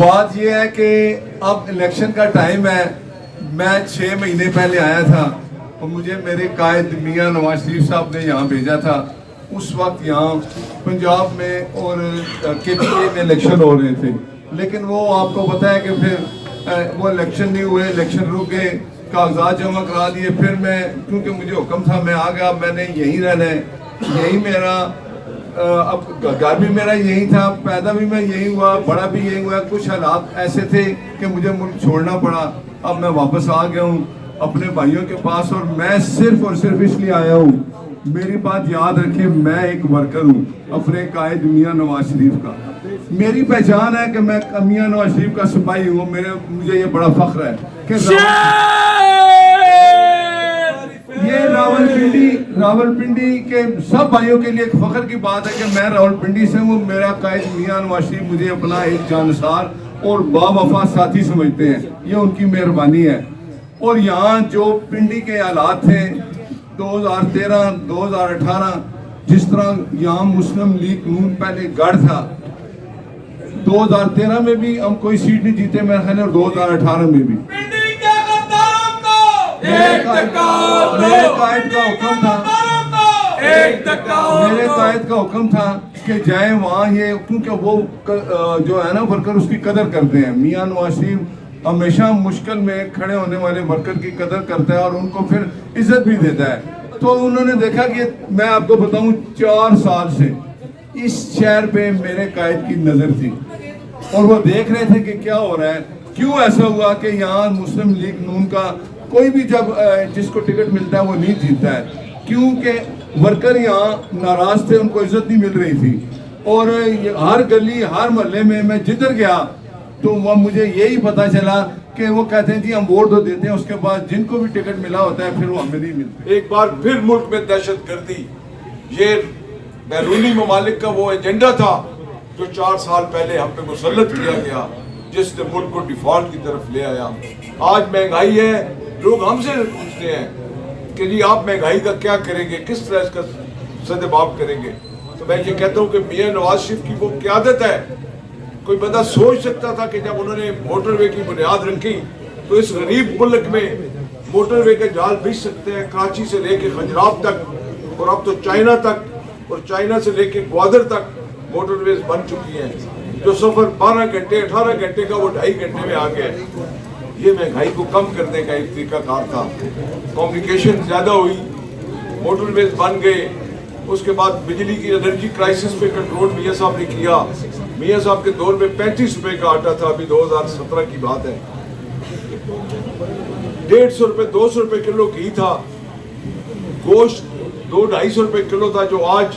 बात यह है कि अब इलेक्शन का टाइम है। मैं 6 महीने पहले आया था और मुझे मेरे कायद मियां नवाज शरीफ साहब ने यहाँ भेजा था। उस वक्त यहाँ पंजाब में और KPA में इलेक्शन हो रहे थे, लेकिन वो आपको पता है कि फिर वो इलेक्शन नहीं हुए, इलेक्शन रुक गए, कागजात जमा करा दिए। फिर मैं, क्योंकि मुझे हुक्म था, मैं आ गया। मैंने यहीं रहना है, यही मेरा अब घर भी मेरा यही था, पैदा भी मैं यही हुआ, बड़ा भी यही हुआ। कुछ हालात ऐसे थे कि मुझे मुल्क छोड़ना पड़ा। अब मैं वापस आ गया हूँ अपने भाइयों के पास, और मैं सिर्फ और सिर्फ इसलिए आया हूँ, मेरी बात याद रखें, मैं एक वर्कर हूँ अपने कायद मियां नवाज शरीफ का। मेरी पहचान है कि मैं मियां नवाज शरीफ का सिपाही हूँ। मुझे ये बड़ा फख्र है कि ये रावलपिंडी के सब भाइयों के लिए एक फख्र की बात है कि मैं रावलपिंडी से हूँ। मेरा कायद मियां नवाज शरीफ मुझे अपना एक जानसार और बावफा साथी समझते हैं, ये उनकी मेहरबानी है। और यहाँ जो पिंडी के हालात थे 2013-2018, जिस तरह यहाँ मुस्लिम लीग नून पहले गढ़ था, 2013 में भी हम कोई सीट नहीं जीते मेरे ख्याल, और 2018 में भी मेरे कायद का हुक्म था कि जाए वहाँ, ये क्योंकि वो जो है ना वर्कर उसकी कदर करते हैं। मियां नवाज शरीफ हमेशा मुश्किल में खड़े होने वाले वर्कर की कदर करता है और उनको फिर इज्जत भी देता है। तो उन्होंने देखा कि मैं आपको बताऊं, 4 साल से इस शहर पे मेरे कायद की नजर थी और वो देख रहे थे कि क्या हो रहा है, क्यों ऐसा हुआ कि यहाँ मुस्लिम लीग नून का कोई भी जब जिसको टिकट मिलता है वो नहीं जीतता है, क्योंकि वर्कर यहाँ नाराज थे, उनको इज्जत नहीं मिल रही थी। और हर गली हर मोहल्ले में मैं जिधर गया तो वह मुझे यही पता चला कि वो कहते हैं जी हम वोट तो देते हैं, उसके बाद जिनको भी टिकट मिला होता है फिर वो हमें नहीं मिलता। एक बार फिर मुल्क में दहशत गर्दी, ये बैरूनी ममालिक का वो एजेंडा था जो 4 साल पहले हम पे मुसल्लत किया गया, जिसने मुल्क को डिफॉल्ट की तरफ ले आया। आज महंगाई है, लोग हमसे पूछते हैं कि जी आप महंगाई का क्या करेंगे, किस तरह इसका सद्भाव करेंगे। तो मैं ये कहता हूँ कि मियां नवाज शरीफ की वो क़यादत है। कोई बंदा सोच सकता था कि जब उन्होंने मोटरवे की बुनियाद रखी तो इस गरीब मुल्क में मोटरवे के जाल बिछ सकते हैं, कराची से लेके खजराब तक, और अब तो चाइना तक, और चाइना से लेके ग्वादर तक मोटरवेज बन चुकी हैं। जो सफर 12 घंटे 18 घंटे का वो 2.5 घंटे में आ गया। ये महंगाई को कम करने का एक तरीकाकार था। कम्युनिकेशन ज्यादा हुई, मोटरवेज बन गए, उसके बाद बिजली की एनर्जी क्राइसिस पे कंट्रोल मियां साहब ने किया। मियां साहब के दौर में 35 रुपए का आटा था, अभी 2017 की बात है। 150 रुपए 200 रुपए किलो घी था, गोश्त 200-250 रुपए किलो था, जो आज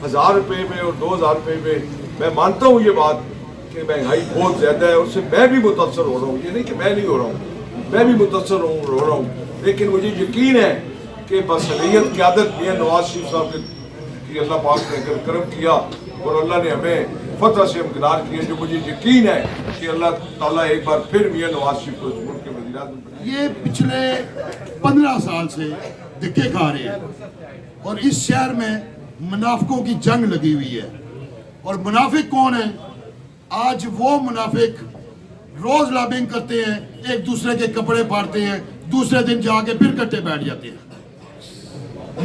1000 रुपए में और 2000 रुपए में। मैं मानता हूँ ये बात कि महंगाई बहुत ज्यादा है, उससे मैं भी मुतासर हो रहा हूँ। ये नहीं कि मैं नहीं हो रहा हूँ, मैं भी मुतासर हो रहा हूँ, लेकिन मुझे यकीन है कि बसलीयत क़यादत मियां नवाज शरीफ साहब की अल्लाह पाक ने अगर करम किया और अल्लाह ने हमें फतह से हमकिनार किए, जो मुझे यकीन है कि अल्लाह ताला एक बार फिर मियां नवाज शरीफ को इस मुल्क के वज़ीर-ए-आज़म बनाएगा। ये पिछले 15 साल से धक्के खा रहे हैं और इस शहर में मुनाफिकों की जंग लगी हुई है। और मुनाफिक कौन है? आज वो मुनाफिक रोज लॉबिंग करते हैं, एक दूसरे के कपड़े फाड़ते हैं, दूसरे दिन जाके फिर कट्टे बैठ जाते हैं।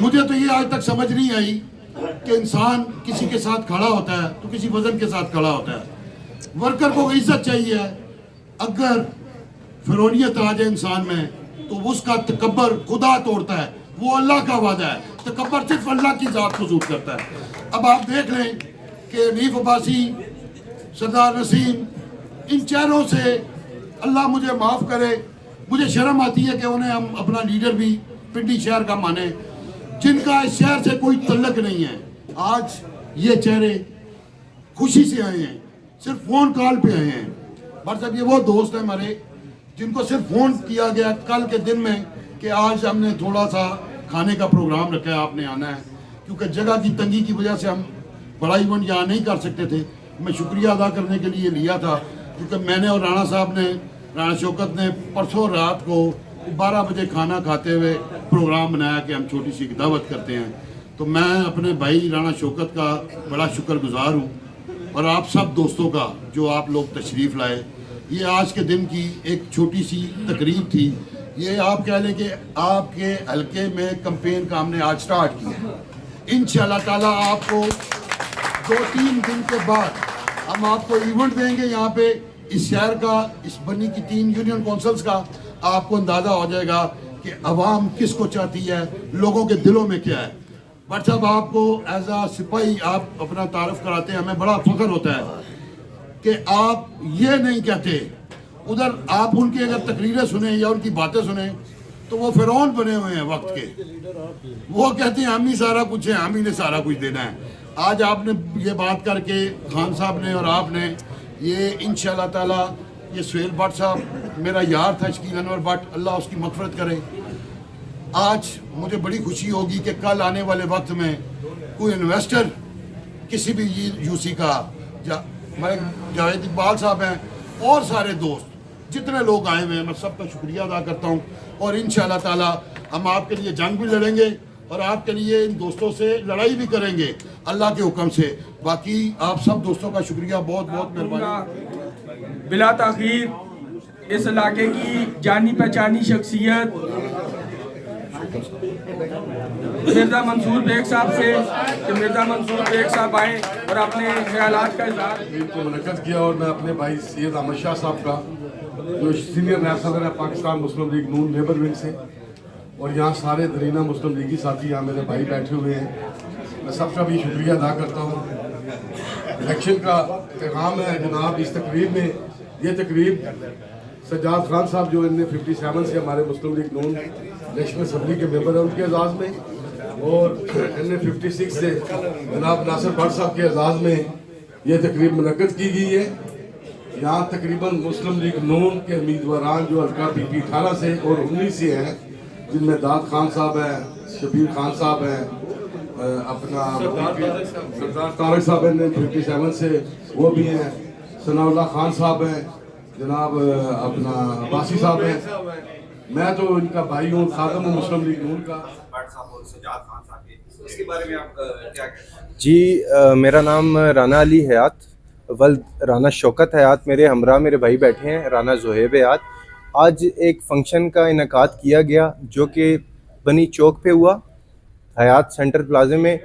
मुझे तो ये आज तक समझ नहीं आई कि इंसान किसी के साथ खड़ा होता है तो किसी वजन के साथ खड़ा होता है। वर्कर को इज्जत चाहिए, अगर फिरौनियत आ जाए इंसान में तो उसका तकब्बर खुदा तोड़ता है, वो अल्लाह का वादा है। तकब्बर सिर्फ अल्लाह की जात को सूट करता है। अब आप देख लें कि हनीफ अब्बासी, सरदार नसीम, इन चेहरों से अल्लाह मुझे माफ़ करे, मुझे शर्म आती है कि उन्हें हम अपना लीडर भी पिंडी शहर का माने। जिनका इस शहर से कोई तल्लक नहीं है, आज ये चेहरे खुशी से आए हैं, सिर्फ फोन कॉल पे आए हैं। मतलब ये वो दोस्त है हमारे जिनको सिर्फ फोन किया गया कल के दिन में कि आज हमने थोड़ा सा खाने का प्रोग्राम रखा है, आपने आना है, क्योंकि जगह की तंगी की वजह से हम बड़ा इवेंट यहाँ नहीं कर सकते थे। मैं शुक्रिया अदा करने के लिए लिया था, क्योंकि मैंने और राणा साहब ने, राणा शौकत ने परसों रात को 12 बजे खाना खाते हुए प्रोग्राम बनाया कि हम छोटी सी दावत करते हैं। तो मैं अपने भाई राणा शौकत का बड़ा शुक्रगुजार हूँ, और आप सब दोस्तों का जो आप लोग तशरीफ़ लाए। ये आज के दिन की एक छोटी सी तकरीब थी। ये आप कह लें कि आपके हलके में कैंपेन का हमने आज स्टार्ट किया। इंशाअल्लाह ताला आपको 2-3 दिन के बाद हम आपको इवेंट देंगे यहाँ पे इस शहर का, इस बनी की 3 यूनियन काउंसिल्स का। आपको अंदाज़ा हो जाएगा कि अवाम किसको चाहती है, लोगों के दिलों में क्या है। बट साहब, आपको एज आ सिपाही आप अपना तारफ़ कराते हैं, हमें बड़ा फख्र होता है कि आप ये नहीं कहते। उधर आप उनकी अगर तकरीरें सुने या उनकी बातें सुने तो वो फिरौन बने हुए हैं वक्त के। वो कहते हैं हम ही सारा कुछ है, हम ही ने सारा कुछ देना है। आज आपने ये बात करके खान साहब ने और आपने ये इंशाअल्लाह ताला, ये सुहेल भट्ट साहब मेरा यार था, शकील अनवर भट्ट, अल्लाह उसकी मग़फ़िरत करे। आज मुझे बड़ी खुशी होगी कि कल आने वाले वक्त में कोई इन्वेस्टर किसी भी यूसी का, जावेद इकबाल साहब हैं और सारे दोस्त जितने लोग आए हुए हैं, मैं सबका शुक्रिया अदा करता हूँ। और इंशाअल्लाह ताला हम आपके लिए जंग भी लड़ेंगे और आपके लिए इन दोस्तों से लड़ाई भी करेंगे अल्लाह के हुक्म से। बाकी आप सब दोस्तों का शुक्रिया, बहुत बहुत मेहरबानी। बिला ताखीर इस इलाके की जानी पहचानी शख्सियत मिर्ज़ा मंसूर बेग साहब से कि मिर्ज़ा मंसूर बेग साहब आए और अपने ख्यालात का इज़हार को मुनक़्क़द किया। और मैं अपने भाई सैयद अहमद शाह साहब का, जो सीनियर नायब सदर है पाकिस्तान मुस्लिम लीग नून लेबर विंग से, और यहाँ सारे दरीना मुस्लिम लीगी साथी यहाँ मेरे भाई बैठे हुए हैं, मैं सबका भी शुक्रिया अदा करता हूँ। इलेक्शन का पैगाम है जनाब इस तकरीब में। ये तकरीब सज्जाद खान साहब जो इनने 57 से हमारे मुस्लिम लीग नून नेशनल असम्बली के मेंबर हैं उनके एजाज़ में, और इनने 56 से जनाब नासिर भट्ट साहब के एजाज़ में ये तकरीब मुनक़्क़द की गई है। यहाँ तकरीबन मुस्लिम लीग नून के उम्मीदवार जो हल्का PP 18 से और 19 से हैं, जिनमें दाद खान साहब हैं, शबीर खान साहब हैं, अपना सरदार तारक साहब हैं 57 से, वो भी हैं, सनाउल्लाह खान साहब हैं, जनाब अपना अब्बासी साहब हैं, मैं तो इनका भाई हूँ, खादम हूँ मुस्लिम लीग नून का। इसके बारे में आप क्या कहते हैं? जी मेरा नाम राना अली हयात वल्द राना शौकत हयात, मेरे हमरा मेरे भाई बैठे हैं राना ज़ुहैब हयात। आज एक फ़ंक्शन का इनकाद किया गया जो कि बनी चौक पे हुआ, हयात सेंटर प्लाजे में,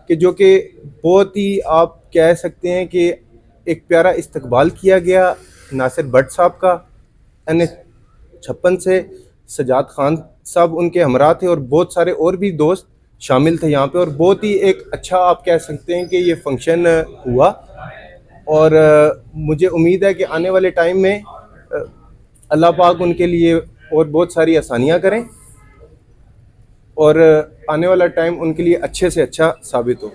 कि जो कि बहुत ही आप कह सकते हैं कि एक प्यारा इस्तकबाल किया गया नासिर भट्ट साहब का। NH56 से सज्जाद खान साहब उनके हमरा थे और बहुत सारे और भी दोस्त शामिल थे यहाँ पे, और बहुत ही एक अच्छा आप कह सकते हैं कि ये फंक्शन हुआ। और मुझे उम्मीद है कि आने वाले टाइम में अल्लाह पाक उनके लिए और बहुत सारी आसानियाँ करें और आने वाला टाइम उनके लिए अच्छे से अच्छा साबित हो।